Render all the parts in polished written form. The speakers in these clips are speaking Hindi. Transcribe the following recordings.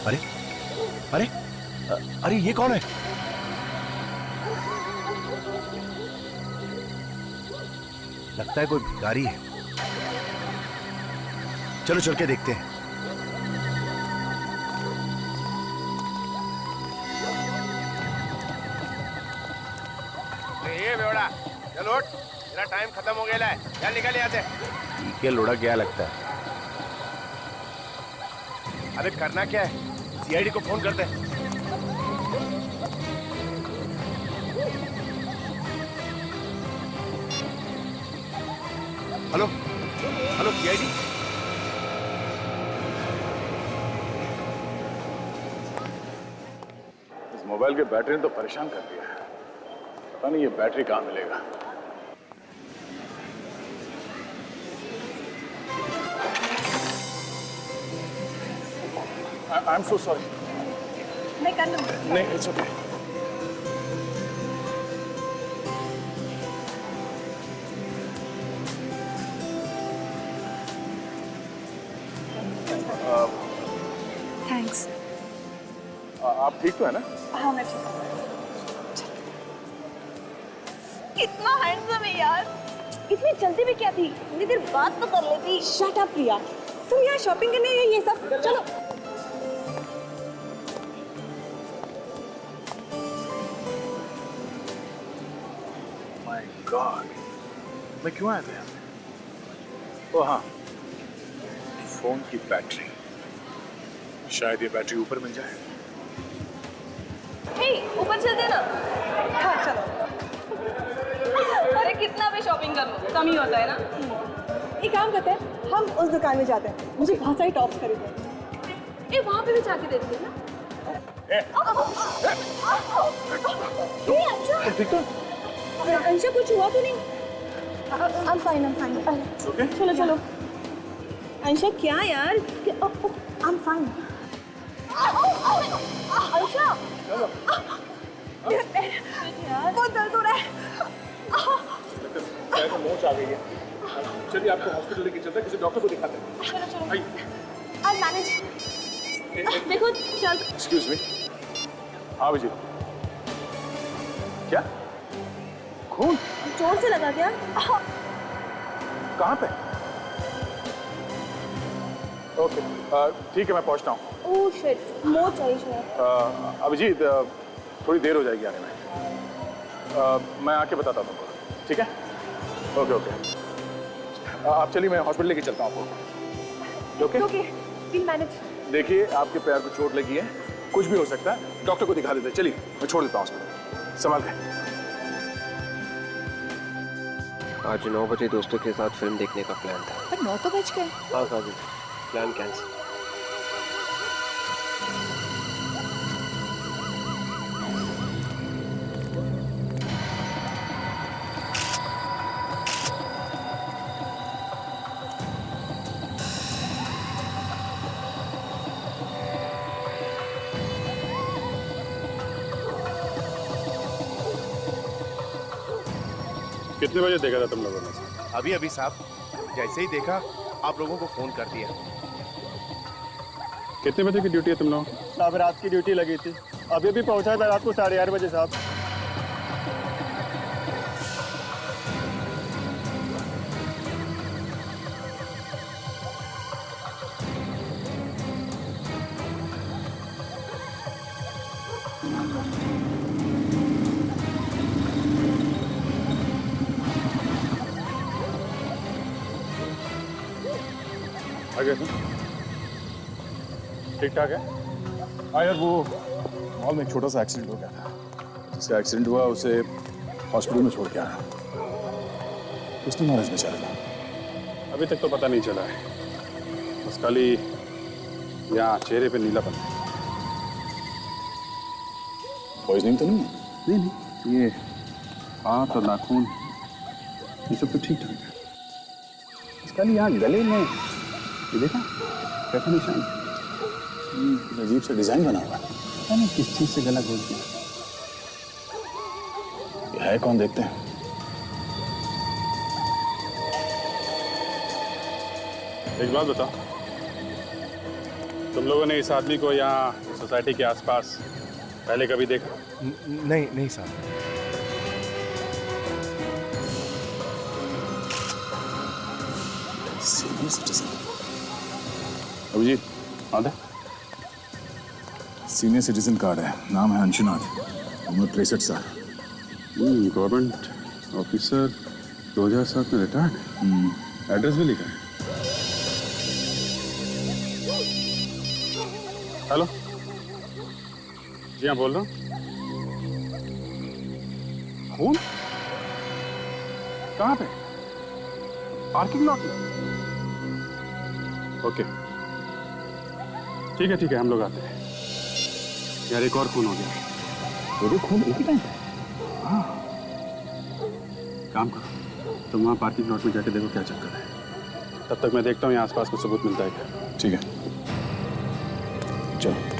अरे अरे अरे ये कौन है? लगता है कोई भिखारी है। चलो चल के देखते हैं। ये बेवड़ा, चल उठ, तेरा टाइम खत्म हो गया है। चल निकल यहाँ से। ठीक है लोड़ा, क्या लगता है? अबे करना क्या है? सीआईडी को फोन करते हैं। Hello hello CID. इस मोबाइल के बैटरी ने तो परेशान कर दिया है। पता नहीं ये बैटरी कहाँ मिलेगा। I am so sorry. मैं कर लूँगी। नहीं, इट्स ओके। थैंक्स। आप ठीक तो है ना? हाँ मैं ठीक हूँ। कितना हैंडसम है यार। इतनी जल्दी में क्या थी? थोड़ी देर बात तो कर लेती। शट अप प्रिया। तुम यहाँ शॉपिंग करने आई हो ये सब? चलो। माय गॉड, मैं क्यों आया था यहाँ पे? ओ हाँ, फोन की बैटरी। शायद ये बैटरी ऊपर मिल जाए। हे, ऊपर चलते ना। हाँ चलो। अरे कितना भी शॉपिंग कर लो कम ही होता है ना। एक काम करते हैं, हम उस दुकान में जाते हैं। मुझे बहुत सारी टॉप्स खरीदने। ए वहाँ पे भी जाके देखते हैं ना। अंशा कुछ हुआ तो नहीं? I'm fine, I'm fine. Okay? चलो चलो। अंशा क्या यार? I'm fine. अंशा। यार बहुत दर्द हो रहा है। शायद मोच आ गई है। चलिए आपको हॉस्पिटल लेके चलते हैं, किसी डॉक्टर को दिखाते हैं। चलो चलो। आइए। I'll manage. देखो चल। Excuse me. हाँ विजय। क्या? खून? जोर से लगा क्या? कहाँ पे? ओके, ठीक है, मैं पहुँचता हूँ। ओह शिट, मोच आई शायद। अभिजीत, थोड़ी देर हो जाएगी आने में। मैं आके बताता हूँ तुमको, ठीक है? Okay okay. आप चलिए, मैं हॉस्पिटल लेके चलता हूँ आपको। ओके? Okay, we'll manage. देखिए, आपके पैर को चोट लगी है, कुछ भी हो सकता है, डॉक्टर को दिखा देते हैं। चलिए, मैं छोड़ देता हूँ हॉस्पिटल। संभाल के। आज 9 बजे दोस्तों के साथ फिल्म देखने का प्लान था। पर 9 तो बज गए। हाँ काजी, प्लान कैंसिल। कितने बजे देखा था तुम लोगों ने? अभी अभी साहब, जैसे ही देखा आप लोगों को फोन कर दिया। कितने बजे की ड्यूटी है तुम लोग? साहब रात की ड्यूटी लगी थी, अभी भी पहुंचा था रात को 8:30 बजे साहब। आगे ठीक ठाक है? हाँ यार, वो मॉल में एक छोटा सा एक्सीडेंट हो गया था। जिसका एक्सीडेंट हुआ उसे हॉस्पिटल में छोड़ के आया। उसने महाराज बेचारा था। अभी तक तो पता नहीं चला है, बस खाली यहाँ चेहरे पे नीलापन। पॉइजनिंग तो नहीं है? नहीं नहीं, ये हाथ और नाखून ये सब तो ठीक ठाक है। इसका यहाँ गले में ये देखा कैसा निशान? अजीब सा डिजाइन बना हुआ है। पता नहीं किस चीज से गला खोल दिया। है कौन देखते हैं। एक बात बताओ, तुम लोगों ने इस आदमी को यहाँ सोसाइटी के आसपास पहले कभी देखा? नहीं नहीं साहब। सीनियर सिटीजन अभिजीत, आधा सीनियर सिटीजन कार्ड है, नाम है अंशुनाथ, उम्र 63 साल। गवर्नमेंट ऑफिसर, 2007 में रिटायर्ड। एड्रेस भी लिखा है। हेलो, जी हाँ बोल रहा हूँ। खून कहाँ पे? पार्किंग लॉट में? ओके ठीक है हम लोग आते हैं। यार एक और खून हो गया। दो खून एक ही टाइम पे? हाँ, काम करो, तुम वहाँ पार्किंग लॉट में जाके देखो क्या चक्कर है। तब तक मैं देखता हूँ यहाँ आसपास कुछ सबूत मिलता है क्या। ठीक है चलो।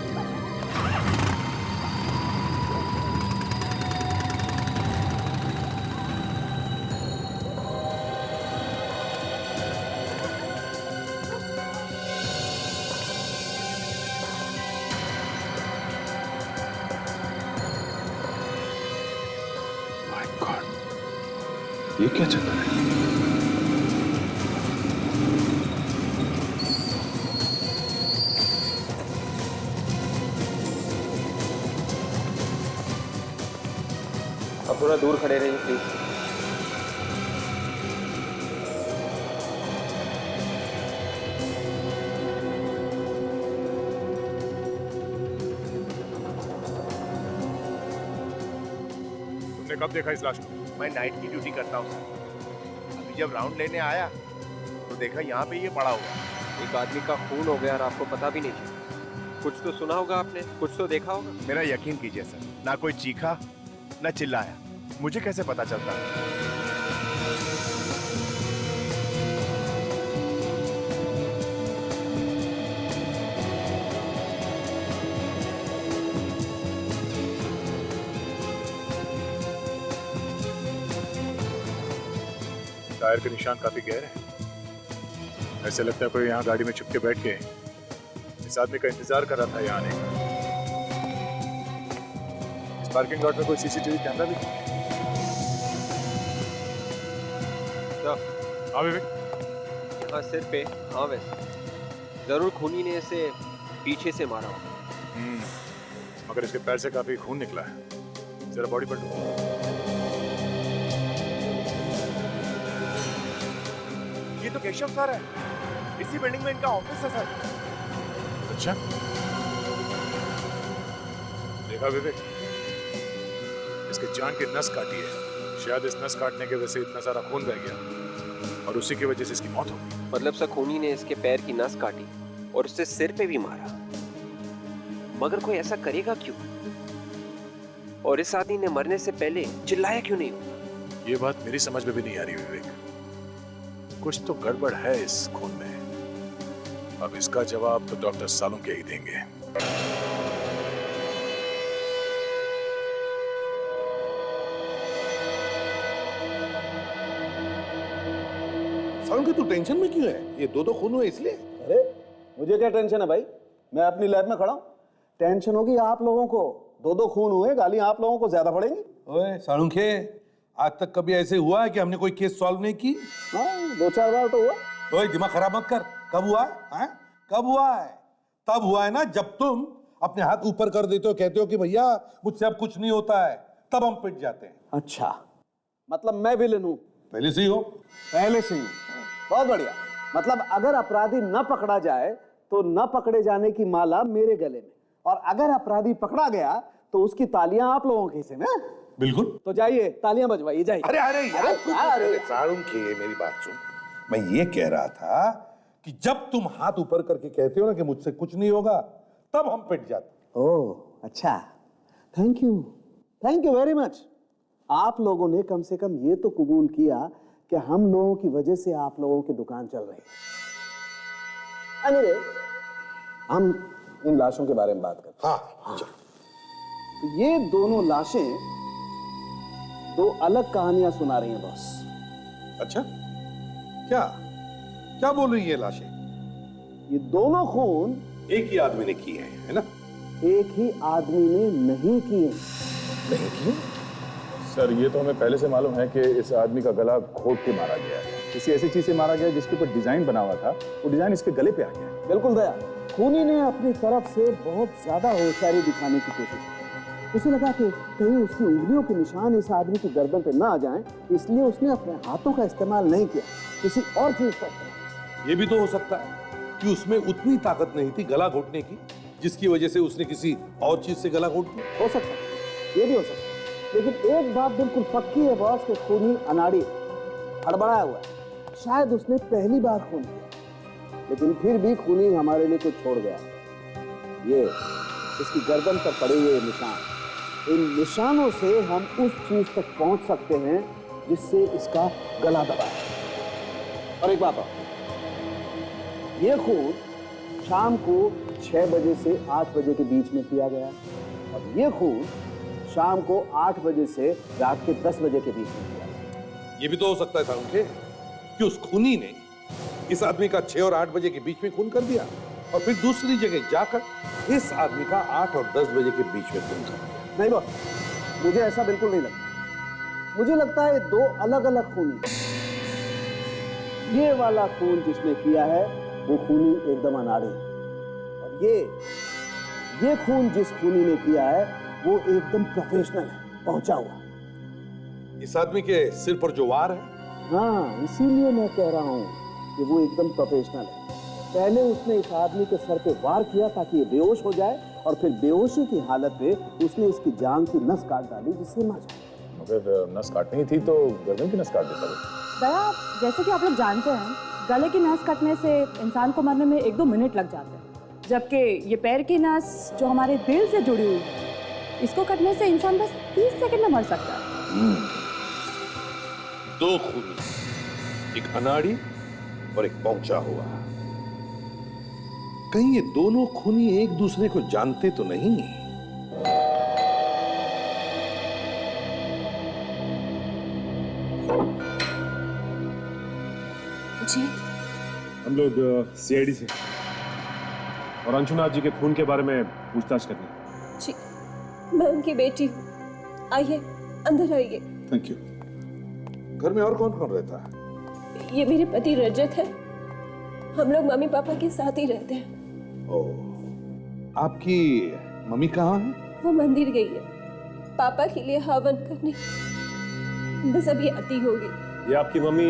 ये क्या चल रहा है? अब थोड़ा दूर खड़े रहिए प्लीज। तुमने कब देखा इस लाश को? मैं नाइट की ड्यूटी करता हूँ सर। अभी जब राउंड लेने आया तो देखा यहाँ पे ये पड़ा हुआ। एक आदमी का खून हो गया और आपको पता भी नहीं चला। कुछ तो सुना होगा आपने, कुछ तो देखा होगा। मेरा यकीन कीजिए सर, ना कोई चीखा ना चिल्लाया, मुझे कैसे पता चलता? टायर के निशान काफी गहरे हैं। ऐसे लगता है कोई यहाँ गाड़ी में छुप के बैठ के इस आदमी का इंतजार कर रहा था यहाँ आने का। इस पार्किंग लॉट में कोई सीसीटीवी कैमरा भी नहीं? हाँ विवेक। हाँ सिर पे, हाँ वैसे जरूर खूनी ने इसे पीछे से मारा होगा। मगर इसके पैर से काफी खून निकला है। जरा बॉडी पर ये तो केशव सर है, इसी बिल्डिंग में इनका ऑफिस है सर। अच्छा देखा विवेक, इसके जान की नस काटी है। शायद इस नस काटने की वजह से इतना सारा खून बह गया और उसी की वजह से इसकी मौत हो गई। मतलब सर खूनी ने इसके पैर की नस काटी और उससे सिर पे भी मारा। मगर कोई ऐसा करेगा क्यों? और इस आदमी ने मरने से पहले चिल्लाया क्यों नहीं होगा? ये बात मेरी समझ में भी नहीं आ रही विवेक। कुछ तो गड़बड़ है इस खून में। अब इसका जवाब तो डॉक्टर सालुंके ही देंगे। सालुंके तू टेंशन में क्यों है? ये दो खून हुए इसलिए? अरे मुझे क्या टेंशन है भाई, मैं अपनी लैब में खड़ा हूं। टेंशन होगी आप लोगों को, दो खून हुए, गाली आप लोगों को ज्यादा पड़ेंगी। ओए सालुंके, आज तक कभी ऐसे हुआ है कि हमने कोई केस सॉल्व नहीं की? हाँ 2-4 बार तो हुआ। ओए दिमाग खराब मत कर। कब हुआ है? कब हुआ है? तब हुआ है ना जब तुम अपने हाथ ऊपर कर देते हो, कहते हो कि भैया मुझसे अब कुछ नहीं होता है, तब हम पिट जाते हैं। अच्छा मतलब मैं विलेन हूं? पहले से ही हो। पहले से ही। बहुत बढ़िया। मतलब अगर अपराधी न पकड़ा जाए तो न पकड़े जाने की माला मेरे गले में, और अगर अपराधी पकड़ा गया तो उसकी तालियां आप लोगों के हिस्से में। बिल्कुल। तो जाइए तालियां बजवाइए, जाइए। अरे अरे यार, अरे सालुंके मेरी बात सुन। मैं ये कह रहा था कि जब तुम हाथ ऊपर करके कहते हो ना कि मुझसे कुछ नहीं होगा, तब हम पिट जाते। ओह अच्छा, थैंक यू वेरी मच। आप लोगों ने कम से कम ये तो कबूल किया कि हम लोगों की वजह से आप लोगों की दुकान चल रही है। अरे हम इन लाशों के बारे में बात करते हैं। हाँ। तो ये दोनों लाशें दो अलग कहानियां सुना रही हैं बॉस। अच्छा, क्या क्या बोल रही है लाशें? ये दोनों खून एक ही आदमी ने किए हैं, है ना? एक ही आदमी ने नहीं किए। नहीं किए? सर ये तो हमें पहले से मालूम है कि इस आदमी का गला घोट के मारा गया है। किसी ऐसी चीज से मारा गया जिसके ऊपर डिजाइन बना हुआ था, वो डिजाइन इसके गले पे आ गया है। बिल्कुल दया, खूनी ने अपनी तरफ से बहुत ज्यादा होशियारी दिखाने की कोशिश की। उसे लगा कि कहीं उसकी उंगलियों के निशान इस आदमी की गर्दन पे ना आ जाएं, इसलिए उसने अपने हाथों का इस्तेमाल नहीं किया, किसी और चीज का इस्तेमाल। ये भी तो हो सकता है कि उसमें उतनी ताकत नहीं थी गला घोटने की, जिसकी वजह से उसने किसी और चीज से गला घोट दिया। हो सकता है, ये भी हो सकता है। लेकिन एक बात बिल्कुल पक्की है बॉस कि खूनी अनाड़ी हड़बड़ाया हुआ है। शायद उसने पहली बार खून किया, लेकिन फिर भी खूनी हमारे लिए कुछ छोड़ गया। ये इसकी गर्दन पर पड़े हुए निशान, इन निशानों से हम उस चीज तक पहुंच सकते हैं जिससे इसका गला दबा है। और एक बात और, ये खून शाम को 6 बजे से 8 बजे के बीच में किया गया, और ये खून शाम को 8 बजे से रात के 10 बजे के बीच में किया गया। ये भी तो हो सकता था उनके कि उस खूनी ने इस आदमी का 6 और 8 बजे के बीच में खून कर दिया, और फिर दूसरी जगह जाकर इस आदमी का 8 और 10 बजे के बीच में खून कर दिया। नहीं बॉस, मुझे ऐसा बिल्कुल नहीं लगता। मुझे लगता है दो अलग अलग खूनी। ये वाला खून जिसने किया है वो खूनी एकदम अनाड़ी है, और ये खून जिस खूनी ने किया है वो एकदम प्रोफेशनल है, पहुंचा हुआ। इस आदमी के सिर पर जो वार है, हाँ, इसीलिए मैं कह रहा हूं कि वो एकदम प्रोफेशनल है। पहले उसने इस आदमी के सर पे वार किया ताकि ये बेहोश हो जाए, और फिर बेहोशी की हालत में उसने इसकी जान की नस काट डाली जिससे मर जाए। अगर नस काटनी थी तो गर्दन की नस काट देता वो। दया, जैसे कि आप लोग जानते हैं, गले की नस कटने से इंसान को मरने में 1-2 मिनट लग जाते हैं, जबकि ये पैर की नस जो हमारे दिल से जुड़ी हुई है, इसको कटने से इंसान बस 30 सेकंड में मर सकता है। दो खूनी, एक अनाड़ी और एक पहुंचा हुआ। कहीं ये दोनों खूनी एक दूसरे को जानते तो नहीं? जी, हम लोग सीआईडी से और अंशुनाथ जी के खून के बारे में पूछताछ करने। जी, मैं उनकी बेटी हूँ। आइए, अंदर आइए। Thank you. घर में और कौन कौन रहता है? ये मेरे पति रजत है। हम लोग मम्मी पापा के साथ ही रहते हैं। ओह, आपकी मम्मी कहाँ है? वो मंदिर गई है पापा के लिए हवन करने। बस अभी आती होगी। ये आपकी मम्मी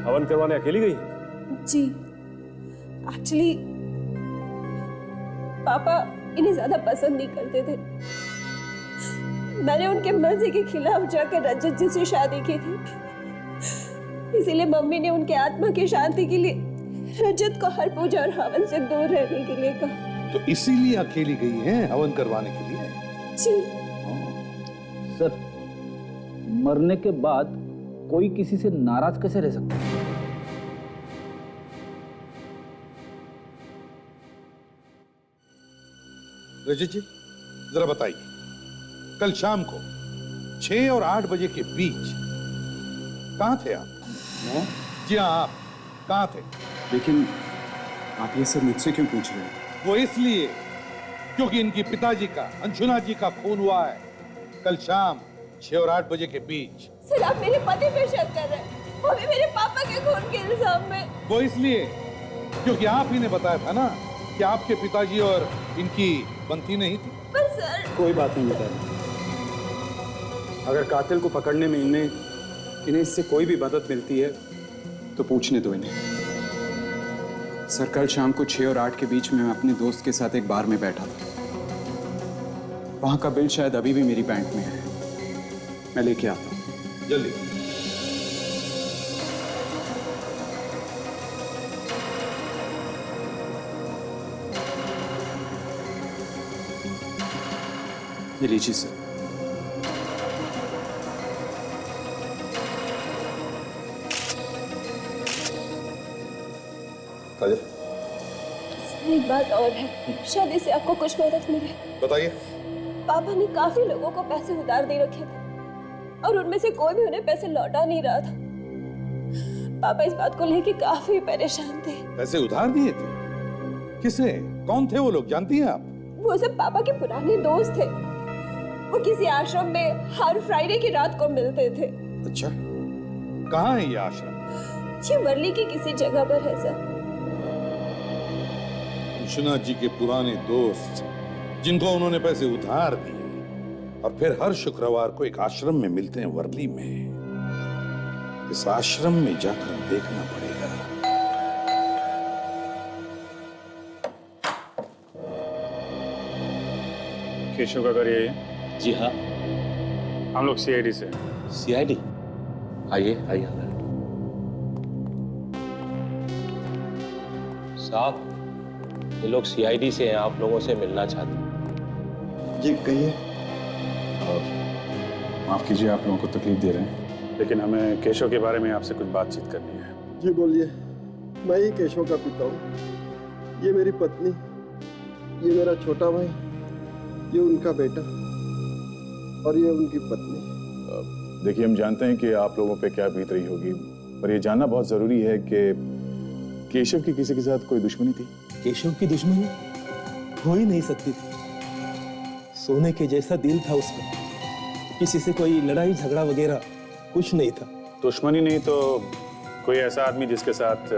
हवन करवाने अकेली गई है? जी, एक्चुअली पापा इन्हें ज्यादा पसंद नहीं करते थे। मैंने उनके मर्जी के खिलाफ जाकर रजत जी से शादी की थी, इसीलिए मम्मी ने उनके आत्मा की शांति के लिए रजत को हर पूजा और हवन से दूर रहने के लिए कहा। तो इसीलिए अकेली गई है हवन करवाने के लिए? जी सर, मरने के बाद कोई किसी से नाराज कैसे रह सकता है? रजत जी, जरा बताइए, कल शाम को 6 और 8 बजे के बीच कहाँ थे आप? मैं? जी हाँ, आप कहाँ थे? लेकिन आप ये सब मुझसे क्यों पूछ रहे हैं? वो इसलिए क्योंकि इनकी पिताजी का, अंशुनाथ जी का खून हुआ है कल शाम 6 और 8 बजे के बीच। सर, आप मेरे पति पे शक कर रहे हैं, वो भी मेरे पापा के खून के इल्जाम में। वो इसलिए क्योंकि आप ही ने बताया था ना कि आपके पिताजी और इनकी बनती नहीं थी। पर सर, कोई बात नहीं बताया। अगर कातिल को पकड़ने में इन्हें इससे कोई भी मदद मिलती है तो पूछने दो इन्हें। सर, कल शाम को 6 और 8 के बीच में मैं अपने दोस्त के साथ एक बार में बैठा था। वहां का बिल शायद अभी भी मेरी बैंक में है, मैं लेके आता हूँ। जल्दी। ये लीजिए सर। काजल, एक बात और है, शायद इससे आपको कुछ मदद मिले। बताइए। पापा ने काफी लोगों को पैसे उधार दे रखे थे। और उनमें से कोई भी उन्हें पैसे लौटा नहीं रहा था। पापा इस बात को लेके काफी परेशान थे। पैसे उधार दिए थे? किसे? कौन थे वो लोग, जानती हैं आप? वो सब पापा के पुराने दोस्त थे। वो किसी आश्रम में हर फ्राइडे की रात को मिलते थे। अच्छा, कहाँ है ये आश्रम? ये वर्ली की किसी जगह पर है सर। विश्वनाथ जी के पुराने दोस्त जिनको उन्होंने पैसे उधार दिए और फिर हर शुक्रवार को एक आश्रम में मिलते हैं वर्ली में। इस आश्रम में जाकर देखना पड़ेगा। केशव का घर यही है? जी हाँ। हम लोग सीआईडी से। सीआईडी? आइए आइए अंदर। साहब, ये लोग सीआईडी से हैं, आप लोगों से मिलना चाहते हैं। जी कहिए। माफ कीजिए आप लोगों को तकलीफ दे रहे हैं, लेकिन हमें केशव के बारे में आपसे कुछ बातचीत करनी है। जी बोलिए। मैं ही केशव का पिता हूँ। ये मेरी पत्नी, ये मेरा छोटा भाई, ये उनका बेटा और ये उनकी पत्नी। देखिए, हम जानते हैं कि आप लोगों पे क्या बीत रही होगी, पर ये जानना बहुत जरूरी है कि केशव की किसी के साथ कोई दुश्मनी थी? केशव की दुश्मनी हो ही नहीं सकती थी। सोने के जैसा दिल था उसका, किसी से कोई लड़ाई झगड़ा वगैरह कुछ नहीं था। दुश्मनी नहीं तो कोई ऐसा आदमी जिसके साथ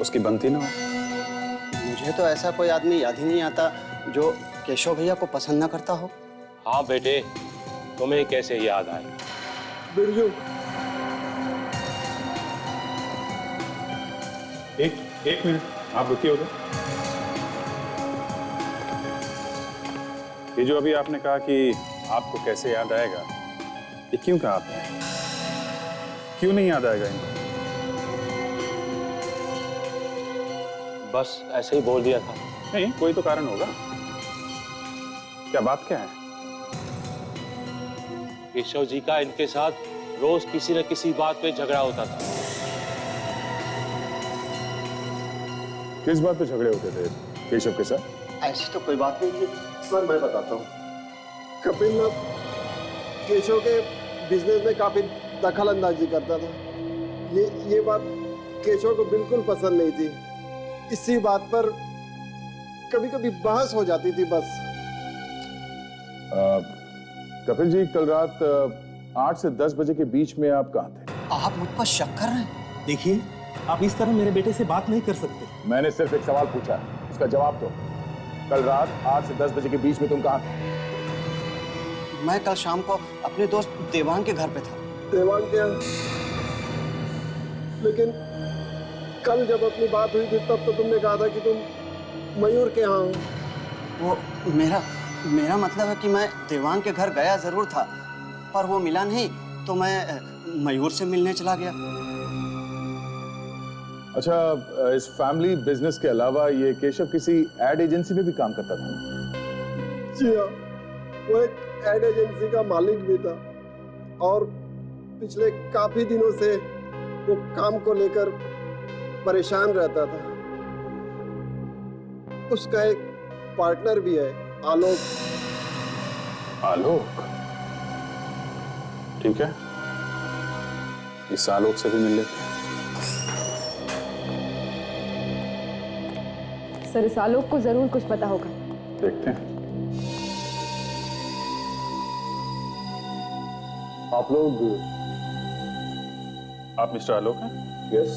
उसकी बनती ना हो? मुझे तो ऐसा कोई आदमी याद ही नहीं आता जो केशव भैया को पसंद ना करता हो। हाँ बेटे, तुम्हें कैसे याद आए? बिरजू, एक मिनट आप रुकिए उधर। ये जो अभी आपने कहा कि आपको कैसे याद आएगा, ये क्यों कहा आपने? क्यों नहीं याद आएगा इनको? बस ऐसे ही बोल दिया था। नहीं, कोई तो कारण होगा। क्या बात क्या है? केशव जी का इनके साथ रोज किसी न किसी बात पे झगड़ा होता था। किस बात पे झगड़े होते थे केशव के साथ? ऐसी तो कोई बात नहीं थी सर मैं बताता हूँ। कपिल ना केशव के बिजनेस में काफी दखल अंदाजी करता था। ये बात केशव को बिल्कुल पसंद नहीं थी। इसी बात पर कभी कभी बहस हो जाती थी बस। कपिल जी, कल रात 8 से 10 बजे के बीच में आप कहाँ थे? आप मुझ पर शक कर रहे हैं? देखिए, आप इस तरह मेरे बेटे से बात नहीं कर सकते। मैंने सिर्फ एक सवाल पूछा, उसका जवाब दो। कल रात 8 से 10 बजे के बीच में तुम कहाँ थे? मैं कल शाम को अपने दोस्त देवांग के घर पे था। देवांग के यहाँ? लेकिन कल जब अपनी बात हुई थी तब तो तुमने कहा था कि तुम मयूर के यहाँ हो। वो मेरा मतलब है कि मैं देवांग के घर गया जरूर था, पर वो मिला नहीं तो मैं मयूर से मिलने चला गया। अच्छा, इस फैमिली बिजनेस के अलावा ये केशव किसी एड एजेंसी में भी काम करता था? जी हाँ, वो एक एड एजेंसी का मालिक भी था और पिछले काफी दिनों से वो काम को लेकर परेशान रहता था। उसका एक पार्टनर भी है, आलोक। आलोक? ठीक है, इस आलोक से भी मिल लेते हैं। सर, इस आलोक को जरूर कुछ पता होगा। देखते हैं। आप मिस्टर आलोक हैं? यस,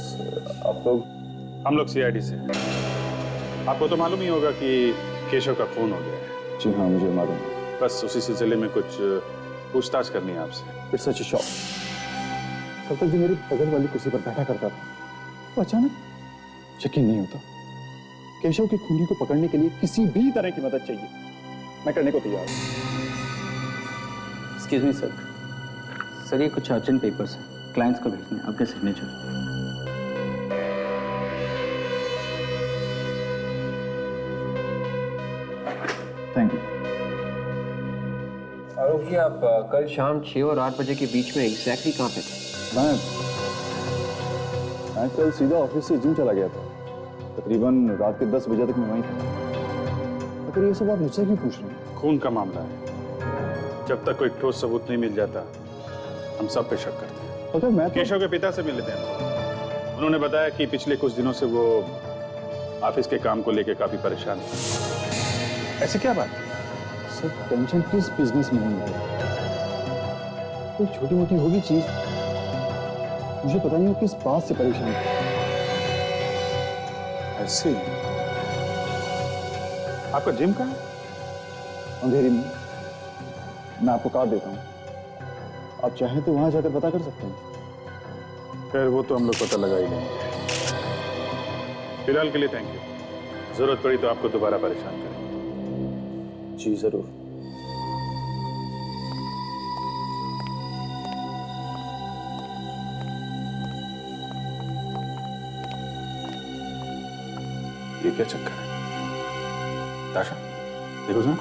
आप लोग? हम लोग सीआईडी से हैं। आपको तो मालूम ही होगा कि केशव का खून हो गया है। जी हाँ, मुझे मालूम है। बस उसी सिलसिले में कुछ पूछताछ करनी है आपसे। It's such a shock. कल तक जो मेरी बगल वाली कुर्सी पर बैठा करता था, वो अचानक यकीन नहीं होता। केशव की खूनी को पकड़ने के लिए किसी भी तरह की मदद चाहिए, मैं करने को तैयार हूँ। Excuse me sir. सर, ये कुछ अर्जेंट पेपर्स हैं, क्लाइंट्स को भेजने हैं, आपके signature. Thank you. Alok ji, आप कल शाम 6 और 8 बजे के बीच में एग्जैक्टली कहाँ पे थे? मैं कल सीधा ऑफिस से जिम चला गया था। तकरीबन रात के 10 बजे तक मैं वहीं था। अगर ये सब आप मुझसे क्यों पूछ रहे हैं? खून का मामला है, जब तक कोई ठोस सबूत नहीं मिल जाता हम सब पे शक करते हैं। अगर मैं केशव के पिता से मिले थे हम। उन्होंने बताया कि पिछले कुछ दिनों से वो ऑफिस के काम को लेकर काफी परेशान है। ऐसी क्या बात? सर टेंशन किस बिजनेस में नहीं है, कोई छोटी मोटी होगी चीज, मुझे पता नहीं वो किस बात से परेशान है। ऐसे आपका जिम कहाँ है? अंधेरी में। मैं आपको कार्ड देता हूँ, आप चाहें तो वहां जाकर पता कर सकते हैं। खैर वो तो हम लोग पता लगा ही लेंगे। फिलहाल के लिए थैंक यू। जरूरत पड़ी तो आपको दोबारा परेशान करेंगे। जी जरूर। ये क्या चक्कर है? ताशा देखो जरा।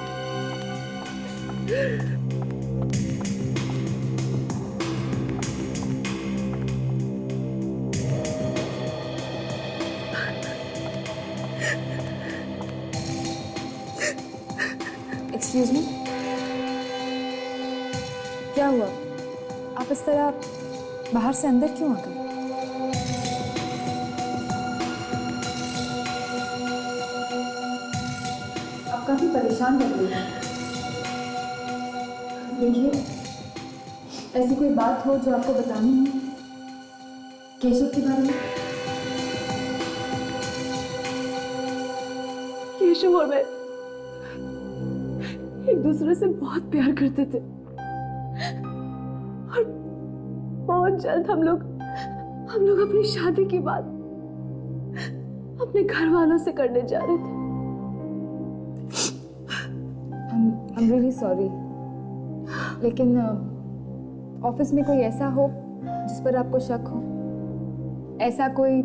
एक्सक्यूज मी, क्या हुआ? आप इस तरह बाहर से अंदर क्यों आ गए? आप काफी परेशान लग रही हैं। देखिए, ऐसी कोई बात हो जो आपको बतानी है केशव के बारे में? केशव और मैं एक दूसरे से बहुत प्यार करते थे और बहुत जल्द हम लोग अपनी शादी की बात अपने घर वालों से करने जा रहे थे। I'm really sorry, लेकिन ऑफिस में कोई ऐसा हो जिस पर आपको शक हो, ऐसा कोई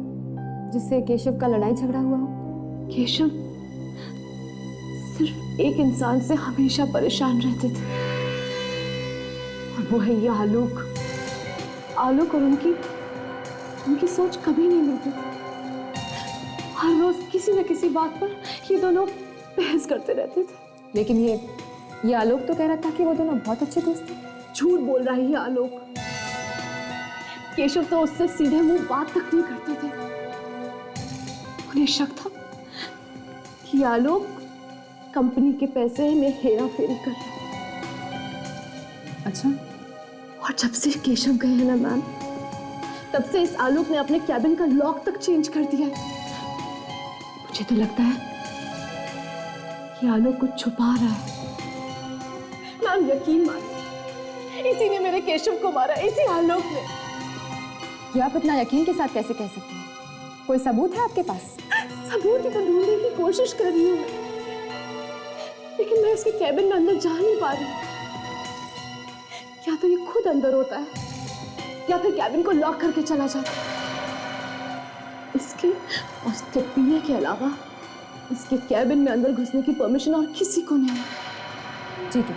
जिससे केशव का लड़ाई झगड़ा हुआ हो? केशव सिर्फ एक इंसान से हमेशा परेशान रहते थे और वो है ये आलोक। आलोक और उनकी सोच कभी नहीं मिलती थी। हर रोज किसी न किसी बात पर ये दोनों बहस करते रहते थे। लेकिन ये आलोक तो कह रहा था कि वो दोनों बहुत अच्छे दोस्त थे। झूठ बोल रहा है ये आलोक। केशव तो उससे सीधे मुंह बात तक नहीं करते थे। उन्हें शक था कि आलोक कंपनी के पैसे में हेरा फेरी कर रहा है। अच्छा। और जब से केशव गए हैं ना मैम, तब से इस आलोक ने अपने कैबिन का लॉक तक चेंज कर दिया है। मुझे तो लगता है कि आलोक कुछ छुपा रहा है। मैम यकीन मानिए, इसी ने मेरे केशव को मारा, इसी आलोक ने। ये आप इतना यकीन के साथ कैसे कह सकते हैं? कोई सबूत है आपके पास? सबूत ही तो ढूंढने की कोशिश कर रही हूँ, लेकिन मैं उसके कैबिन में अंदर जा नहीं पा रही। या तो ये खुद अंदर होता है या फिर कैबिन को लॉक करके चला जाता है। इसके और उसके पीने के अलावा इसके कैबिन में अंदर घुसने की परमिशन और किसी को नहीं है। ठीक है,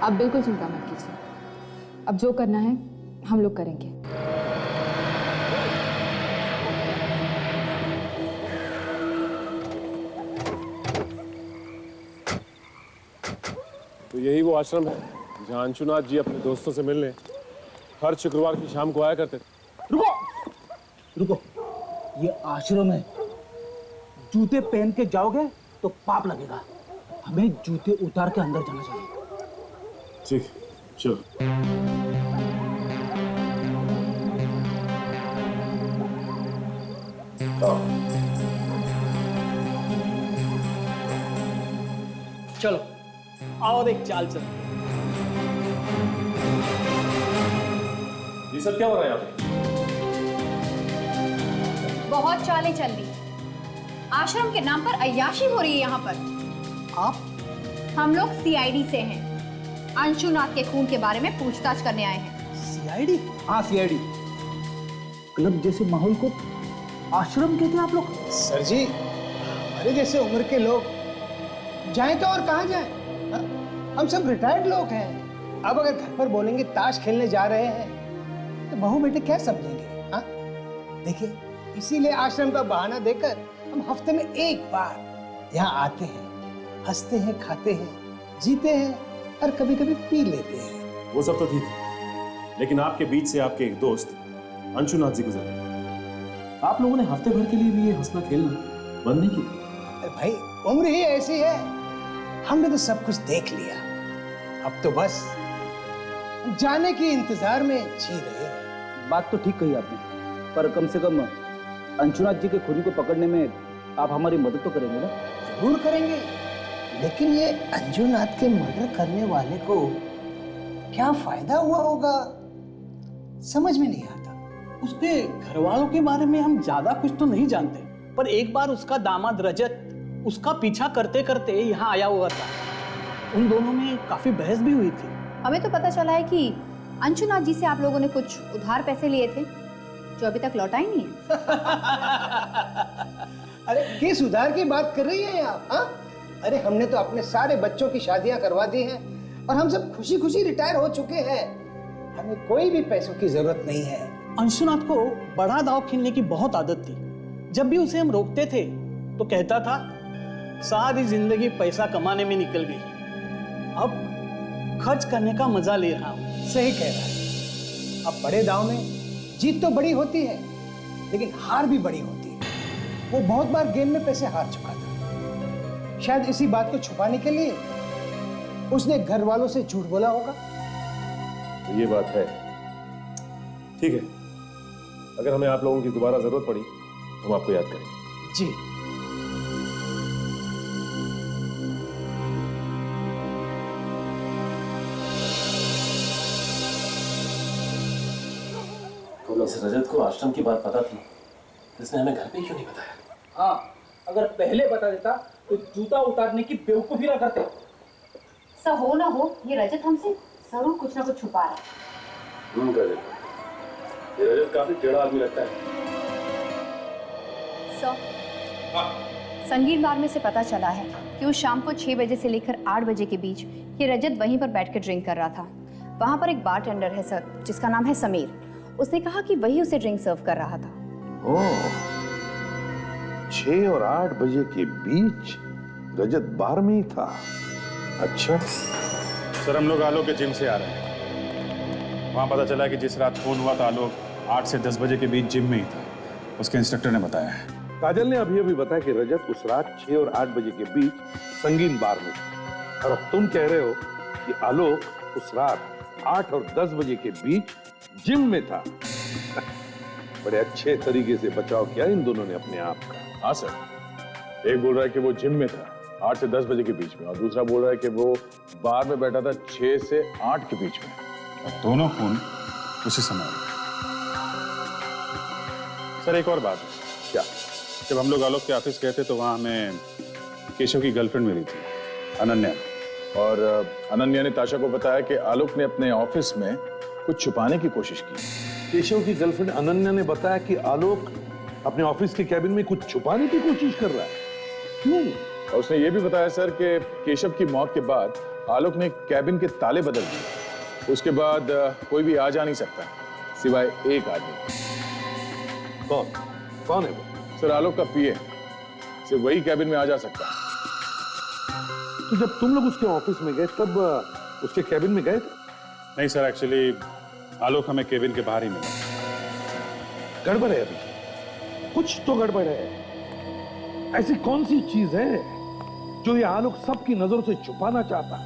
आप बिल्कुल चिंता मत कीजिए। अब जो करना है हम लोग करेंगे। तो यही वो आश्रम है जहाँ अंशुनाथ जी अपने दोस्तों से मिलने हर शुक्रवार की शाम को आया करते थे। रुको रुको, ये आश्रम है। जूते पहन के जाओगे तो पाप लगेगा। हमें जूते उतार के अंदर जाना चाहिए। ठीक, चलो। चलो आओ एक चाल चल। ये सब क्या हो रहा है यहाँ पे? बहुत चालें चल रही। आश्रम के नाम पर अय्याशी हो रही है यहाँ पर। आप? हम लोग सीआईडी से हैं। अंशुनाथ के खून के बारे में पूछताछ करने आए हैं। सीआईडी? हाँ सीआईडी। क्लब जैसे माहौल को आश्रम कहते हैं आप लोग? सर जी, हमारे जैसे उम्र के लोग जाएं तो और कहाँ जाएं? हा? हम सब रिटायर्ड लोग हैं। अब अगर घर पर बोलेंगे ताश खेलने जा रहे हैं तो बहू बेटे क्या समझेंगे? हाँ, देखिए, इसीलिए आश्रम का बहाना देकर हम हफ्ते में एक बार यहाँ आते हैं, हंसते हैं, खाते हैं, जीते हैं और कभी कभी पी लेते हैं। वो सब तो ठीक है, लेकिन आपके बीच से आपके एक दोस्त अंशुनाथ जी गुजर गए। आप लोगों ने हफ्ते भर के लिए भी ये हंसना खेलना बंद नहीं किया। अरे भाई उम्र ही ऐसी है, हमने तो सब कुछ देख लिया, अब तो बस जाने के इंतजार में जी रहे हैं। बात तो ठीक कही आपने, पर कम से कम अंशुनाथ जी के खूनी को पकड़ने में आप हमारी मदद तो करेंगे ना? जरूर करेंगे, लेकिन ये अंशुनाथ के मर्डर करने वाले को क्या फायदा हुआ होगा समझ में नहीं आता। उसके घर वालों के बारे में हम ज्यादा कुछ तो नहीं जानते, पर एक बार उसका दामाद रजत उसका पीछा करते करते यहाँ आया हुआ था। उन दोनों में काफी बहस भी हुई थी। हमें तो पता चला है कि अंशुनाथ जी से आप लोगों ने कुछ उधार पैसे लिए थे जो अभी तक लौटा ही नहीं है। अरे किस उधार की बात कर रही हैं आप? हाँ, अरे हमने तो अपने सारे बच्चों की शादियां करवा दी हैं और हम सब खुशी खुशी रिटायर हो चुके हैं, हमें कोई भी पैसों की जरूरत नहीं है। अंशुनाथ को बड़ा दांव खेलने की बहुत आदत थी। जब भी उसे हम रोकते थे तो कहता था सारी जिंदगी पैसा कमाने में निकल गई, अब खर्च करने का मजा ले रहा हूं। सही कह रहा है, अब बड़े दांव में जीत तो बड़ी होती है लेकिन हार भी बड़ी होती है। वो बहुत बार गेम में पैसे हार चुका था, शायद इसी बात को छुपाने के लिए उसने घर वालों से झूठ बोला होगा। तो ये बात है, ठीक है, अगर हमें आप लोगों की दोबारा जरूरत पड़ी तो हम आपको याद करेंगे। जी इस रजत को आश्रम की बात पता थी, इसने हमें घर पे क्यों नहीं बताया? हाँ, अगर पहले बता देता तो जूता उतारने की बेवकूफी ना करते। सब हो ना हो, ये रजत हमसे जरूर कुछ ना कुछ छुपा रहा है। ये रजत काफी टेढ़ा आदमी लगता है। संगीत बार में से पता चला है कि उस शाम को 6 बजे से लेकर 8 बजे के बीच ये रजत वहीं पर बैठकर ड्रिंक कर रहा था। वहां पर एक बारटेंडर है सर, जिसका नाम है समीर। उसने कहा कि वही उसे ड्रिंक सर्व कर रहा था। ओह, 6 और 8 बजे के बीच रजत बार में ही था। अच्छा सर, हम लोग आलोक के जिम से आ रहे हैं। वहां पता चला कि जिस रात फोन हुआ था आलोक 8 से 10 बजे के बीच जिम में ही था, उसके इंस्ट्रक्टर ने बताया है। काजल ने अभी बताया कि रजत उस रात 6 और 8 बजे के बीच संगीन बार में था, और अब तुम कह रहे हो कि आलोक उस रात 8 और 10 बजे के बीच जिम में था। बड़े अच्छे तरीके से बचाव किया इन दोनों ने अपने आप का। हाँ सर, एक बोल रहा है कि वो जिम में था 8 से 10 बजे के बीच में, और दूसरा बोल रहा है कि वो बार में बैठा था 6 से 8 के बीच में, और दोनों खून उसी समय हुए। सर, एक और बात है। क्या? जब हम लोग आलोक के ऑफिस गए थे तो वहां हमें केशव की गर्लफ्रेंड मिली थी, अनन्या, और अनन्या ने ताशा को बताया कि आलोक ने अपने ऑफिस में कुछ छुपाने की कोशिश की। केशव की गर्लफ्रेंड अनन्या ने बताया कि आलोक अपने ऑफिस के कैबिन में कुछ छुपाने की कोशिश कर रहा है। क्यों? और उसने ये भी बताया सर कि केशव की मौत के बाद आलोक ने कैबिन के ताले बदल दिए। उसके बाद कोई भी आ जा नहीं सकता सिवाय एक आदमी। कौन है वो? सर, आलोक का पीए, सिर्फ वही कैबिन में आ जा सकता है। तो जब तुम लोग उसके ऑफिस में गए तब उसके कैबिन में गए थे? नहीं सर, एक्चुअली आलोक हमें केबिन के बाहर ही मिला। गड़बड़ है, अभी कुछ तो गड़बड़ है। ऐसी कौन सी चीज है जो ये आलोक सबकी नजरों से छुपाना चाहता है?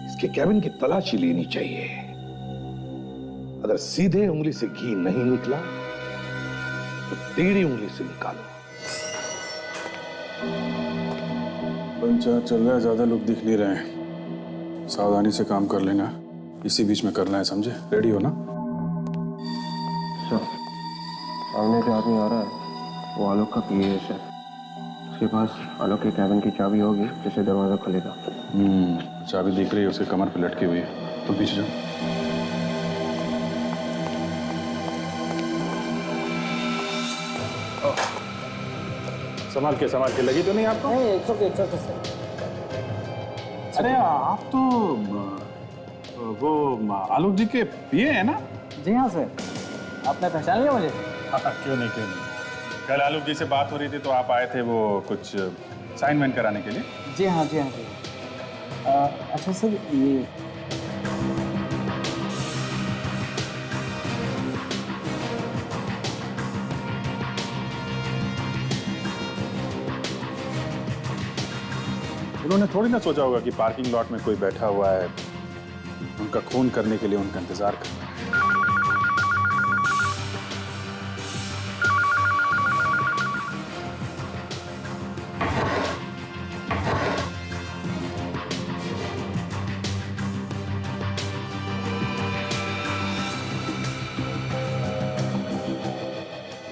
इसके कैबिन की तलाशी लेनी चाहिए। अगर सीधे उंगली से घी नहीं निकला तो टेढ़ी उंगली से निकालो। पंचायत चल रहा है, ज्यादा लोग दिख नहीं रहे हैं। सावधानी से काम कर लेना, इसी बीच में करना है, समझे? रेडी हो ना? सर, सामने जो आदमी आ रहा है वो आलोक का पीए है सर। उसके पास आलोक के कैबिन की चाबी होगी जिससे दरवाजा खुलेगा। चाबी दिख रही है, उसके कमर पे लटकी हुई है। तुम पीछे जाओ। संभाल के लगी तो नहीं आपको? नहीं, 100 सर। अरे आप तो वो आलोक जी के पीए हैं ना? जी हाँ सर, आपने पहचान लिया मुझे? क्यों नहीं। कल आलोक जी से बात हो रही थी तो आप आए थे वो कुछ साइन वाइन कराने के लिए। जी हाँ। अच्छा सर, ये उन्होंने थोड़ी ना सोचा होगा कि पार्किंग लॉट में कोई बैठा हुआ है, उनका खून करने के लिए उनका इंतजार कर रहा है।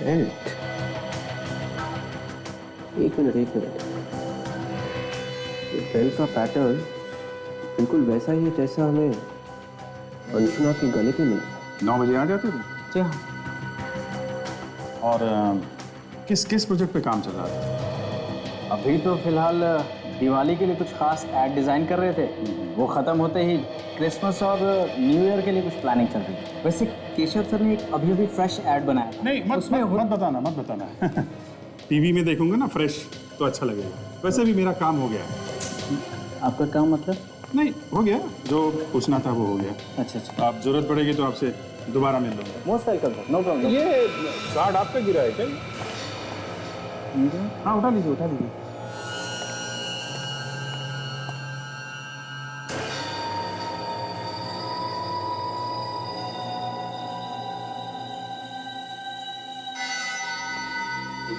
बेल्ट, एक मिनट। ये बेल्ट का पैटर्न बिल्कुल वैसा ही है जैसा हमें अंशुना के गले पे मिला। 9 बजे आ जाते थे? जी हाँ। और किस प्रोजेक्ट पे काम चल रहा था? अभी तो फिलहाल दिवाली के लिए कुछ खास ऐड डिजाइन कर रहे थे। वो खत्म होते ही क्रिसमस और न्यू ईयर के लिए कुछ प्लानिंग चल रही है। वैसे केशव सर ने एक अभी फ्रेश ऐड बनाया था। नहीं, मत बताना। टीवी में देखूंगा ना फ्रेश तो अच्छा लगेगा। वैसे भी मेरा काम हो गया है। आपका काम मतलब? नहीं, हो गया, जो पूछना था वो हो गया। अच्छा। आप जरूरत पड़ेगी तो आपसे दोबारा मिल लूंगा। Most welcome sir, no problem. ये कार्ड आपका गिरा है क्या? हाँ, उठा लीजिए।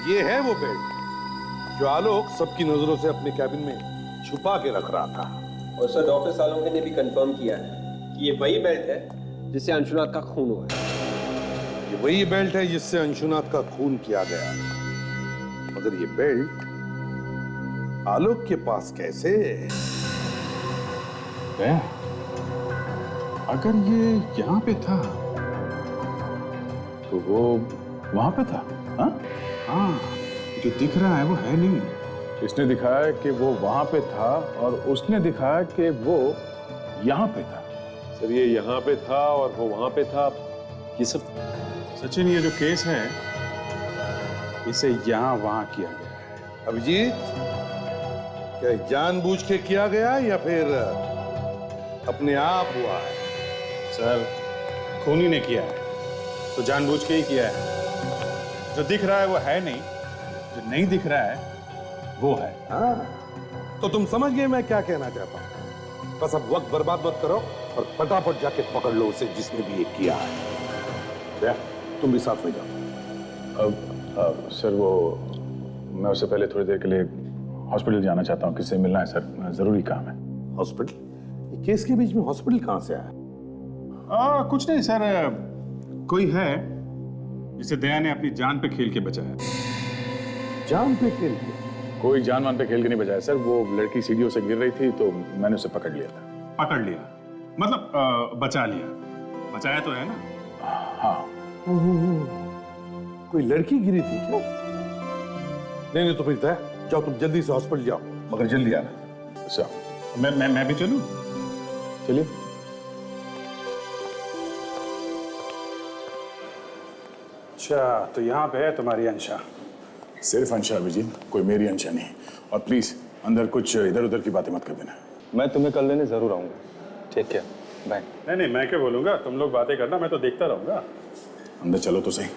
ये है वो बेल्ट जो आलोक सबकी नजरों से अपने कैबिन में छुपा के रख रहा था। और सर डॉक्टर सालोंके ने भी कंफर्म किया है कि ये वही बेल्ट है जिससे अंशुनाथ का खून हुआ है। ये वही बेल्ट है जिससे अंशुनाथ का खून किया गया। मगर ये बेल्ट आलोक के पास कैसे? अगर ये यहाँ पे था तो वो वहां पे था। हाँ, जो दिख रहा है वो है नहीं। इसने दिखाया कि वो वहां पे था और उसने दिखाया कि वो यहाँ पे था। सर ये यहाँ पे था और वो वहां पे था, ये सब। सचिन, ये जो केस है इसे यहाँ वहां किया गया है। अभिजीत, क्या जानबूझ के किया गया या फिर अपने आप हुआ है? सर, खूनी ने किया है तो जानबूझ के ही किया है। जो दिख रहा है वो है नहीं, जो नहीं दिख रहा है वो है। हाँ, तो तुम समझ गए मैं क्या कहना चाहता हूं। बस अब वक्त बर्बाद मत करो और फटाफट जाके पकड़ लो उसे जिसने भी ये किया है। तुम भी साथ में जाओ। सर वो मैं उससे पहले थोड़ी देर के लिए हॉस्पिटल जाना चाहता हूँ। किससे मिलना है सर? जरूरी काम है। हॉस्पिटल? ये केस के बीच में हॉस्पिटल कहाँ से आया? कुछ नहीं सर, कोई है जिसे दया ने अपनी जान पे खेल के बचाया। जान पे खेल के? कोई जानवान पे खेल के नहीं बचाया सर। वो लड़की सीढ़ियों से गिर रही थी तो मैंने उसे पकड़ लिया था। पकड़ लिया मतलब बचा लिया? बचाया तो है ना? हाँ। कोई लड़की गिरी थी क्या? नहीं तो फिर तय जाओ, तुम जल्दी से हॉस्पिटल जाओ, मगर जल्दी आना। अच्छा, मैं भी चलूं? चलिए। अच्छा, तो यहाँ पे है तुम्हारी अंशा? सिर्फ अंशा अभिजीत, कोई मेरी अंशा नहीं। और प्लीज अंदर कुछ इधर उधर की बातें मत कर देना। मैं तुम्हें कल लेने जरूर आऊंगा। ठीक है, बाय। नहीं, मैं क्या बोलूंगा, तुम लोग बातें करना, मैं तो देखता रहूंगा। अंदर चलो तो सही।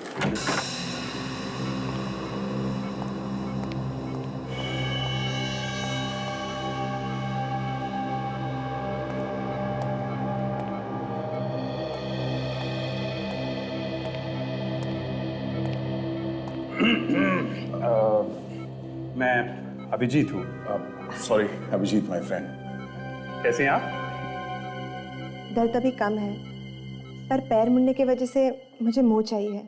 मैं अभिजीत हूँ। Sorry Abhijit my friend. कैसे हैं आप? दर्द अभी कम है, पर पैर मुड़ने की वजह से मुझे मोच चाहिए है।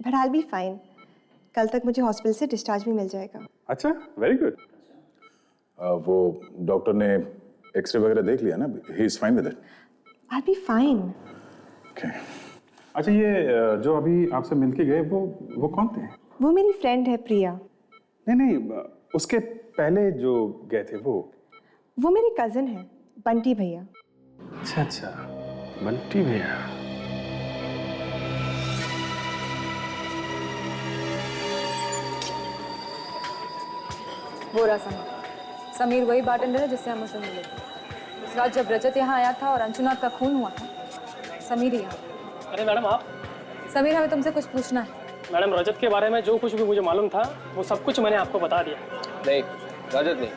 But I will be fine. कल तक मुझे हॉस्पिटल से डिस्चार्ज भी मिल जाएगा। अच्छा, वेरी गुड। वो डॉक्टर ने एक्सरे वगैरह देख लिया ना? He is fine with it. I will be fine. Okay. अच्छा, ये जो अभी आपसे मिलके गए वो कौन थे? वो मेरी फ्रेंड है प्रिया। नहीं, उसके पहले जो गए थे वो मेरी कजिन है, बंटी भैया। अच्छा, बंटी भैया। वो रहा समीर वही बार्टेंडर है जिससे हम उसे मिले थे। उस रात जब रजत यहाँ आया था और अंशुनाथ का खून हुआ था, समीर ही यहाँ। अरे मैडम आप? समीर, हमें तुमसे कुछ पूछना है। मैडम, रजत के बारे में जो कुछ भी मुझे मालूम था वो सब कुछ मैंने आपको बता दिया। नहीं, रजत नहीं,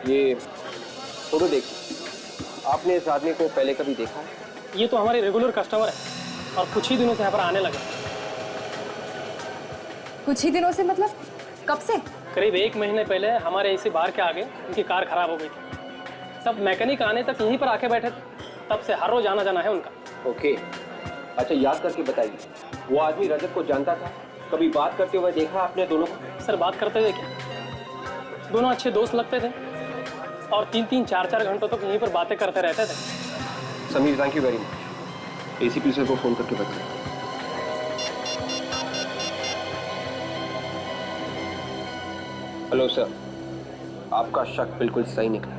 ये फोटो देखिए, आपने इस आदमी को पहले कभी देखा है? ये तो हमारे रेगुलर कस्टमर है और कुछ ही दिनों से यहाँ पर आने लगे। कुछ ही दिनों से मतलब कब से? करीब 1 महीने पहले हमारे इसी बार के आगे उनकी कार खराब हो गई थी। सब मैकेनिक आने तक यहीं पर आके बैठे थे, तब से हर रोज आना जाना है उनका। ओके, अच्छा याद करके बताइए, वो आदमी रजत को जानता था? कभी बात करते हुए देखा आपने दोनों को? सर बात करते हुए क्या, दोनों अच्छे दोस्त लगते थे और 3-3, 4-4 घंटों तक यहीं पर बातें करते रहते थे। Sameer, thank you very much. ACP sir को फोन करके बताइए। हेलो सर, आपका शक बिल्कुल सही निकला।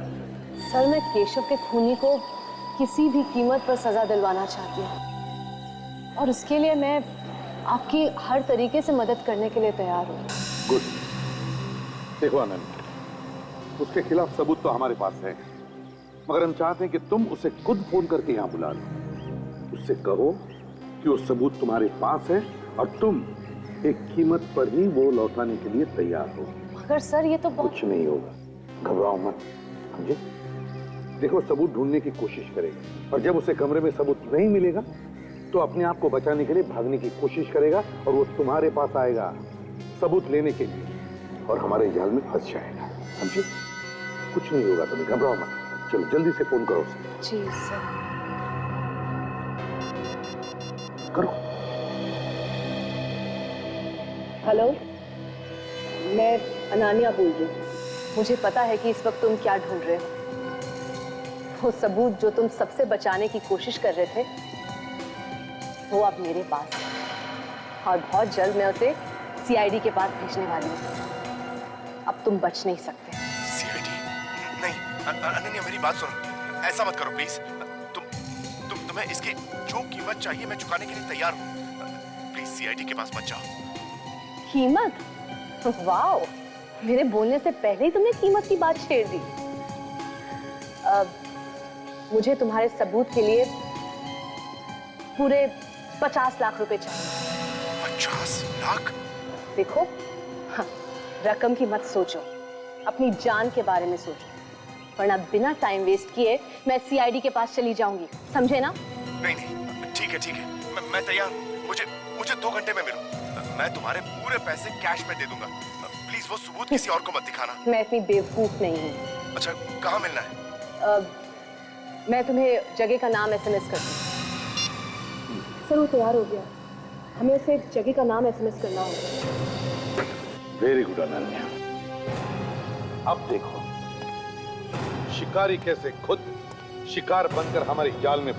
सर, मैं केशव के खूनी को किसी भी कीमत पर सजा दिलवाना चाहती हूँ और उसके लिए मैं आपकी हर तरीके से मदद करने के लिए तैयार हूँ। गुड। देखो आनंद, उसके खिलाफ सबूत तो हमारे पास है, मगर हम चाहते हैं कि तुम उसे खुद फोन करके यहाँ बुला लो। उससे कहो कि वो सबूत तुम्हारे पास है और तुम एक कीमत पर ही वो लौटाने के लिए तैयार हो। मगर सर ये तो कुछ नहीं होगा, घबराओ मत, समझे? देखो, सबूत ढूंढने की कोशिश करेगा और जब उसे कमरे में सबूत नहीं मिलेगा तो अपने आप को बचाने के लिए भागने की कोशिश करेगा और वो तुम्हारे पास आएगा सबूत लेने के लिए और हमारे जाल में फंस जाएगा, समझे? कुछ नहीं होगा, तुम्हें घबराओ मत। चलो जल्दी से फोन करो उसे। जी सर। करो। हेलो, मैं अनानिया बोल रही हूँ। मुझे पता है कि इस वक्त तुम क्या ढूंढ रहे हो। वो सबूत जो तुम सबसे बचाने की कोशिश कर रहे थे वो अब मेरे पास है और बहुत जल्द मैं उसे सीआईडी के पास भेजने वाली हूँ। अब तुम बच नहीं सकते। सीआईडी? नहीं अनन्या, मेरी बात सुनो, ऐसा मत करो प्लीज। तुम्हें इसकी जो कीमत चाहिए मैं चुकाने के लिए तैयार हूँ। प्लीज सीआईडी के पास मत जाओ। कीमत? वाओ, मेरे बोलने से पहले ही तुमने कीमत की बात छेड़ दी। मुझे तुम्हारे सबूत के लिए पूरे 50 लाख रुपए चाहिए। 50 लाख? देखो, हाँ, रकम की मत सोचो, अपनी जान के बारे में सोचो, वरना बिना टाइम वेस्ट किए मैं सीआईडी के पास चली जाऊंगी, समझे ना? नहीं, ठीक है, मैं तैयार हूँ। मुझे 2 घंटे में मिलो, मैं तुम्हारे पूरे पैसे कैश में दे दूंगा। प्लीज वो सबूत किसी और को मत दिखाना। मैं इतनी बेवकूफ नहीं हूँ। अच्छा, कहाँ मिलना है? मैं तुम्हें जगह का नाम एसएमएस करती हूँ। सर, वो तैयार हो गया, हमें उसे जगह का नाम एसएमएस करना होगा। Very good Ananya. अब देखो शिकारी कैसे खुद शिकार बनकर हमारी जाल में।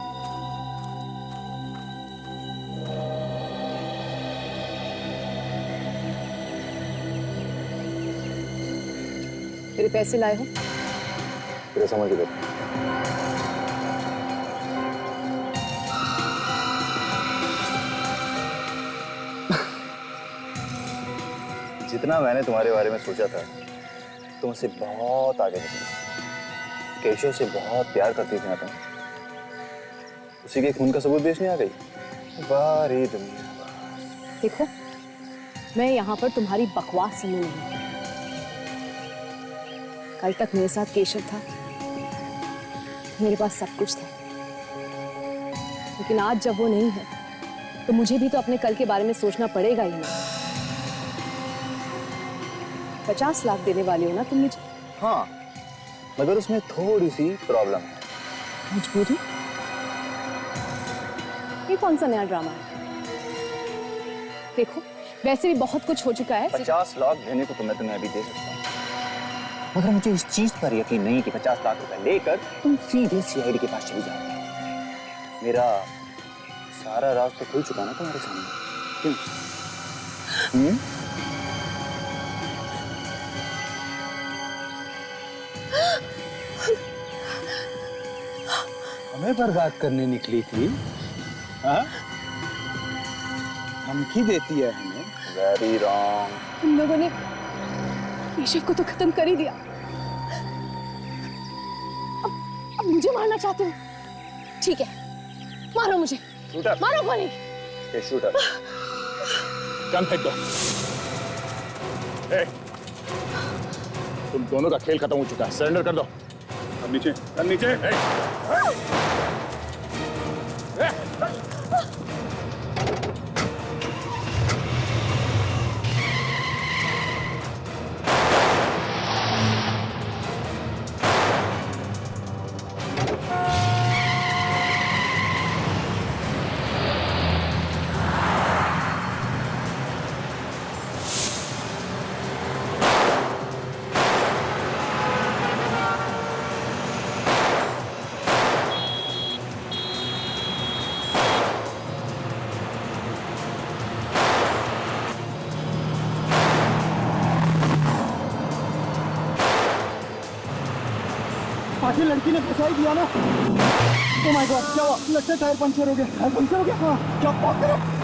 तेरे पैसे लाए हो? तेरे समझ के देखो। जितना मैंने तुम्हारे बारे में सोचा था, तुम उससे बहुत आगे निकली। केशव से बहुत प्यार करती थी ना तुम, उसी के खून का सबूत बेचने आ गई। वाह रे दुनिया। देखो, मैं यहाँ पर तुम्हारी बकवास सुनने नहीं। कल तक मेरे साथ केशव था, मेरे पास सब कुछ था, लेकिन आज जब वो नहीं है तो मुझे भी तो अपने कल के बारे में सोचना पड़ेगा ही ना। 50 लाख देने वाली हो ना तुम मुझे? हाँ, मगर उसमें थोड़ी सी प्रॉब्लम है। मजबूरी? ये कौन सा नया ड्रामा है? देखो, वैसे भी बहुत कुछ हो चुका है। 50 लाख देने को तो मैं तुम्हें अभी दे सकता हूँ, मगर मुझे इस चीज पर यकीन नहीं कि 50 लाख रुपए लेकर तुम सीधे सीआईडी के पास चली जाओगे। मेरा सारा राज तो खुल चुका ना तुम्हारे सामने, क्यों? हमें बर्बाद करने निकली थी, हाँ? धमकी देती है हमें। Very wrong. तुम लोगों ने केशव को तो खत्म कर ही दिया, अब मुझे मारना चाहते हो? ठीक है, मारो मुझे, मारो गोली। शूटर, कम फेंक दो। तुम दोनों का खेल खत्म हो चुका है, सरेंडर कर दो। अब नीचे, अब नीचे। आखिर लड़की ने फंसा ही दिया ना। ओह माय गॉड, क्या हुआ? लगता है टायर पंचर हो गया। टायर पंचर हो गया? हाँ, क्या बात कर रहे हो?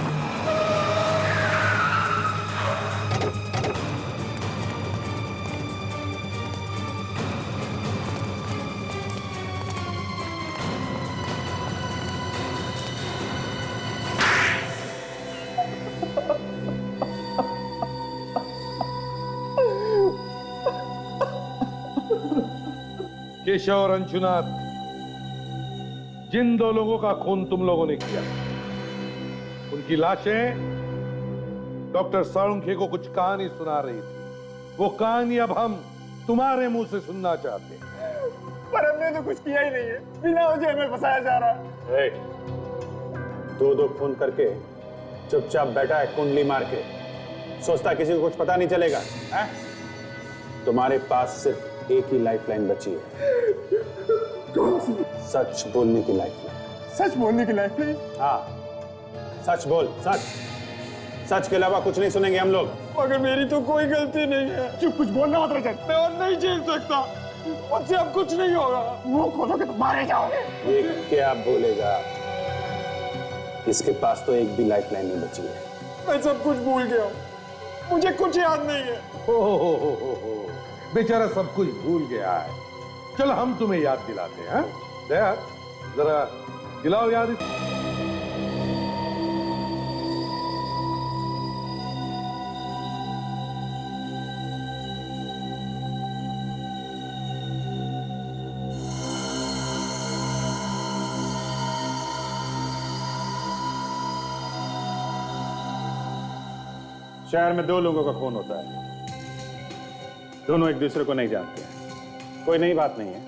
केशव और अंशुनाथ, जिन दो लोगों का खून तुम लोगों ने किया, उनकी लाशें डॉक्टर साळुंखे को कुछ कहानी सुना रही थी। वो कहानी अब हम तुम्हारे मुंह से सुनना चाहते हैं। पर हमने तो कुछ किया ही नहीं है, बिना वजह हमें फंसाया जा रहा है। दो खून करके चुपचाप बैठा है कुंडली मार के, सोचता किसी को कुछ पता नहीं चलेगा है? तुम्हारे पास सिर्फ एक ही लाइफलाइन बची है। कौन सी? सच बोलने की लाइफलाइन। सच बोलने की लाइफलाइन? हाँ, सच बोल, सच। सच के अलावा कुछ नहीं सुनेंगे हम लोग। मगर मेरी तो कोई गलती नहीं है। चुप, कुछ बोलना मत रजत। मैं और नहीं झेल सकता, मुझसे अब कुछ नहीं होगा। मुंह खोलोगे तो मारे जाओगे। ये क्या बोलेगा? इसके पास तो एक भी लाइफलाइन नहीं बची है। मैं सब कुछ भूल गया हूँ, मुझे कुछ याद नहीं है। हो, बेचारा सब कुछ भूल गया है। चलो हम तुम्हें याद दिलाते हैं। दया, जरा दिलाओ याद। शहर में दो लोगों का खून होता है, दोनों एक दूसरे को नहीं जानते हैं। कोई नई बात नहीं है,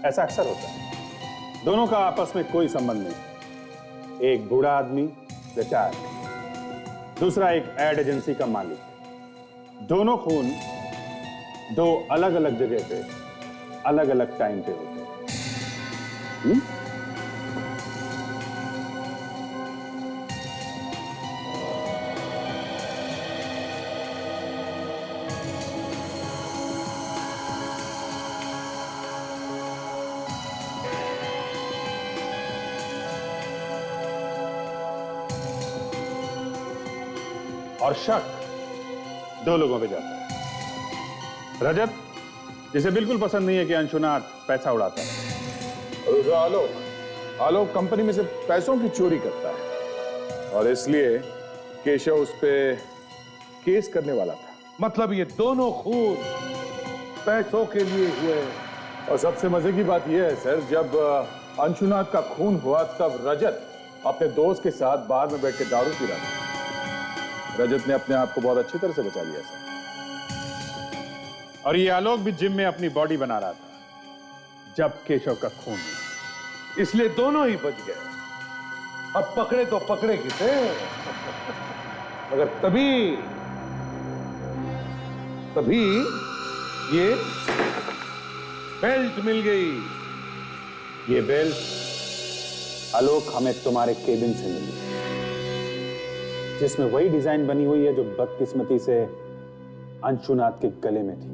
ऐसा अक्सर होता है। दोनों का आपस में कोई संबंध नहीं। एक बूढ़ा आदमी रिटायर्ड, दूसरा एक एड एजेंसी का मालिक। दोनों खून दो अलग अलग जगह पे अलग अलग टाइम पे होते हैं। और शक दो लोगों पे जाता है। रजत, जिसे बिल्कुल पसंद नहीं है कि अंशुनाथ पैसा उड़ाता है। आलोक कंपनी में से पैसों की चोरी करता है और इसलिए केशव उस पे केस करने वाला था। मतलब ये दोनों खून पैसों के लिए हुए। और सबसे मजे की बात यह है सर, जब अंशुनाथ का खून हुआ तब रजत अपने दोस्त के साथ बार में बैठ के दारू पी रहा था। रजत ने अपने आप को बहुत अच्छी तरह से बचा लिया सर। और ये आलोक भी जिम में अपनी बॉडी बना रहा था जब केशव का खून हुआ। इसलिए दोनों ही बच गए। अब पकड़े तो पकड़े किसे, मगर तभी ये बेल्ट मिल गई। ये बेल्ट आलोक हमें तुम्हारे केबिन से मिली, जिसमें वही डिजाइन बनी हुई है जो बदकिस्मती से अंशुनाथ के गले में थी।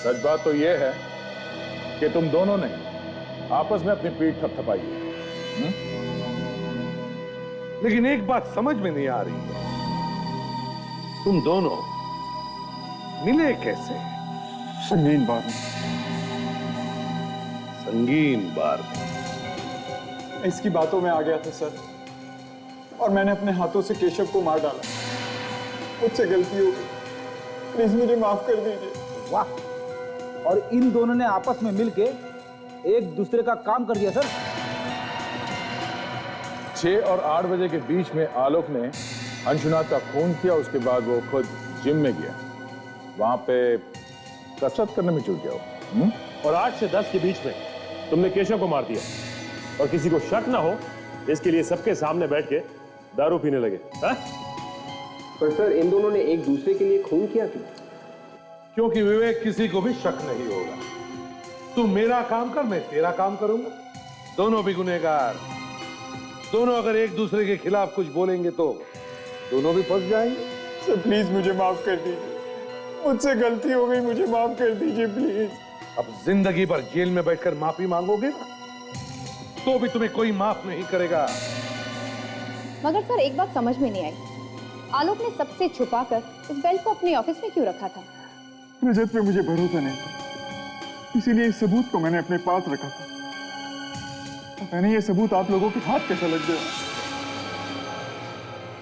सच बात तो यह है कि तुम दोनों ने आपस में अपनी पीठ थपथपाई है। लेकिन एक बात समझ में नहीं आ रही है, तुम दोनों मिले कैसे? संगीन बार में। संगीन बार में? इसकी बातों में आ गया था सर, और मैंने अपने हाथों से केशव को मार डाला। मुझसे गलती हो गई, प्लीज मुझे माफ कर दीजिए। वाह, और इन दोनों ने आपस में मिलके एक दूसरे का काम कर दिया सर। 6 और 8 बजे के बीच में आलोक ने अंशुनाथ का खून किया, उसके बाद वो खुद जिम में गया, वहां पे कसरत करने में जुट गया वो। और 8 से 10 के बीच में तुमने केशव को मार दिया और किसी को शक ना हो इसके लिए सबके सामने बैठ के दारू पीने लगे। हा? पर सर इन दोनों ने एक दूसरे के लिए खून किया क्यों? क्योंकि विवेक किसी को भी शक नहीं होगा। तू मेरा काम कर, मैं तेरा काम करूंगा, दोनों भी गुनहगार। दोनों अगर एक दूसरे के खिलाफ कुछ बोलेंगे तो दोनों भी फंस जाएंगे। सर प्लीज मुझे माफ कर दीजिए, मुझसे गलती हो गई, मुझे माफ कर दीजिए प्लीज। अब जिंदगी भर जेल में बैठकर माफी मांगोगे ना तो भी तुम्हें कोई माफ नहीं करेगा। मगर सर एक बात समझ में नहीं आई, आलोक ने सबसे छुपाकर इस बेल्ट को अपने ऑफिस में क्यों रखा था? रजत पे मुझे भरोसा नहीं था, इसीलिए इस सबूत को मैंने अपने पास रखा था। पता नहीं ये सबूत आप लोगों के हाथ कैसा लग गया।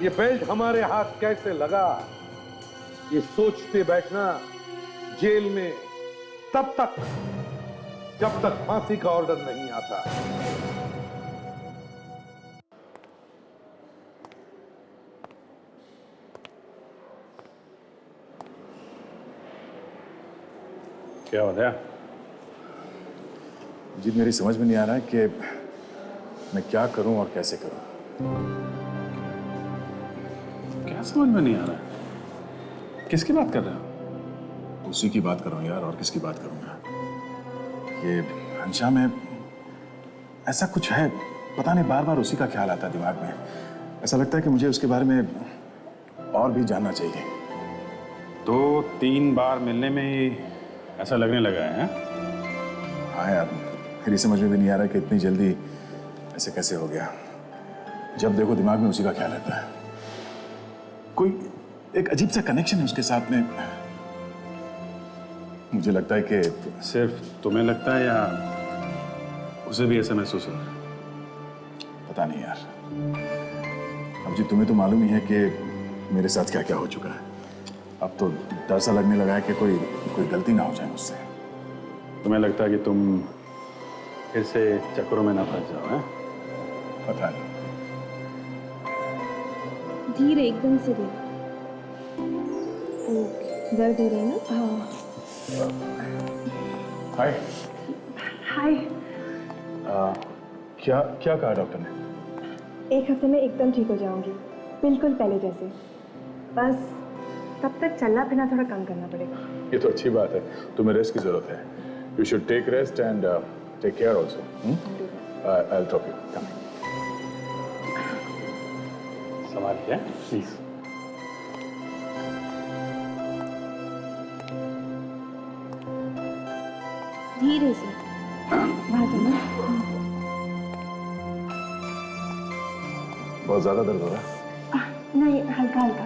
ये बेल्ट हमारे हाथ कैसे लगा, ये सोचते बैठना जेल में तब तक जब तक फांसी का ऑर्डर नहीं आता। क्या हो गया? जी मेरी समझ में नहीं आ रहा है कि मैं क्या करूं और कैसे करूं। क्या समझ में नहीं आ रहा है? किसकी बात कर रहे हो? उसी की बात कर रहा हूं यार, और किसकी बात करूंगा। ये हंशा में ऐसा कुछ है, पता नहीं, बार बार उसी का ख्याल आता है दिमाग में। ऐसा लगता है कि मुझे उसके बारे में और भी जानना चाहिए। 2-3 बार मिलने में ही ऐसा लगने लगा है? हाँ यार, फिर समझ में भी नहीं आ रहा कि इतनी जल्दी ऐसे कैसे हो गया। जब देखो दिमाग में उसी का ख्याल रहता है। कोई एक अजीब सा कनेक्शन है उसके साथ में। मुझे लगता है कि सिर्फ तुम्हें लगता है या उसे भी ऐसा महसूस हो? पता नहीं यार। अब जी तुम्हें तो मालूम ही है कि मेरे साथ क्या क्या हो चुका है। अब तो डर सा लगने लगा है कि कोई गलती ना हो जाए मुझसे। तुम्हें लगता है कि तुम फिर से चक्करों में ना फंस जाओ? हैं? पता नहीं। धीरे, एकदम से धीरे। दर्द हो रहा है ना? हाँ। हाय। हाय। क्या कहा डॉक्टर ने? 1 हफ्ते में एकदम ठीक हो जाऊंगी, बिल्कुल पहले जैसे। बस तब तक चलना फिरना थोड़ा कम करना पड़ेगा। ये तो अच्छी बात है, तुम्हें रेस्ट की जरूरत है। You should take rest and take care also. I will drop you. Come. संभाल के प्लीज। धीरे से। वहाँ जाना। बहुत ज्यादा दर्द हो रहा है? नहीं, हल्का हल्का।